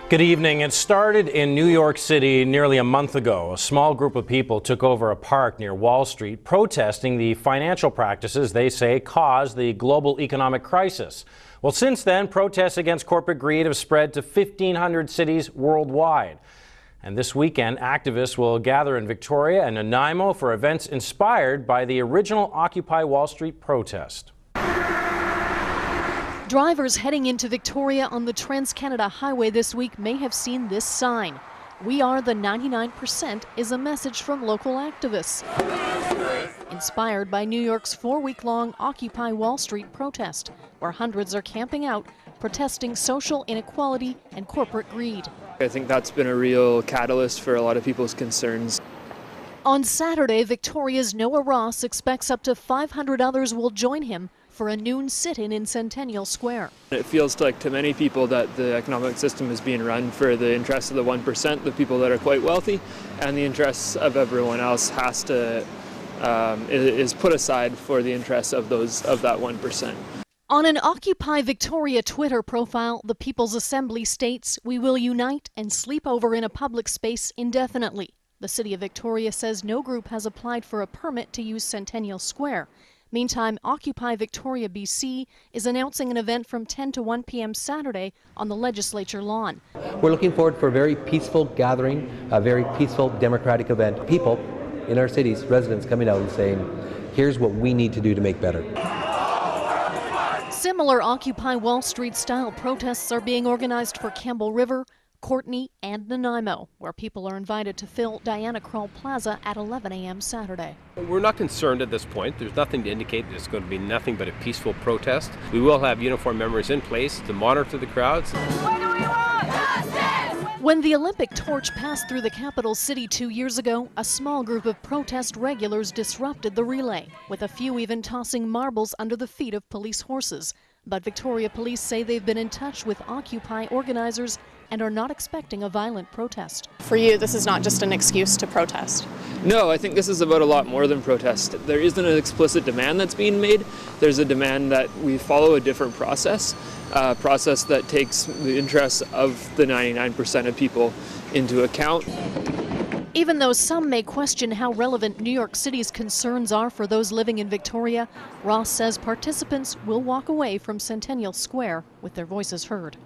Good evening. It started in New York City nearly a month ago. A small group of people took over a park near Wall Street, protesting the financial practices they say caused the global economic crisis. Well, since then, protests against corporate greed have spread to 1,500 cities worldwide. And this weekend, activists will gather in Victoria and Nanaimo for events inspired by the original Occupy Wall Street protest. Drivers heading into Victoria on the Trans-Canada Highway this week may have seen this sign. "We are the 99% is a message from local activists. Inspired by New York's 4-week-long Occupy Wall Street protest, where hundreds are camping out, protesting social inequality and corporate greed. I think that's been a real catalyst for a lot of people's concerns. On Saturday, Victoria's Noah Ross expects up to 500 others will join him for a noon sit-in in Centennial Square. It feels like to many people that the economic system is being run for the interests of the 1%, the people that are quite wealthy, and the interests of everyone else is put aside for the interests of that 1%. On an Occupy Victoria Twitter profile, the People's Assembly states, "We will unite and sleep over in a public space indefinitely." The City of Victoria says no group has applied for a permit to use Centennial Square. Meantime, Occupy Victoria BC is announcing an event from 10 to 1 p.m. Saturday on the legislature lawn. We're looking forward for a very peaceful gathering, a very peaceful democratic event. People in our cities, residents coming out and saying, here's what we need to do to make better. Similar Occupy Wall Street style protests are being organized for Campbell River, Courtenay and Nanaimo, where people are invited to fill Diana Krall Plaza at 11 a.m. Saturday. We're not concerned at this point. There's nothing to indicate that it's going to be nothing but a peaceful protest. We will have uniformed members in place to monitor the crowds. What do we want? Justice! When the Olympic torch passed through the capital city 2 years ago, a small group of protest regulars disrupted the relay, with a few even tossing marbles under the feet of police horses. But Victoria Police say they've been in touch with Occupy organizers and are not expecting a violent protest. For you, this is not just an excuse to protest. No, I think this is about a lot more than protest. There isn't an explicit demand that's being made. There's a demand that we follow a different process, a process that takes the interests of the 99% of people into account. Even though some may question how relevant New York City's concerns are for those living in Victoria, Ross says participants will walk away from Centennial Square with their voices heard.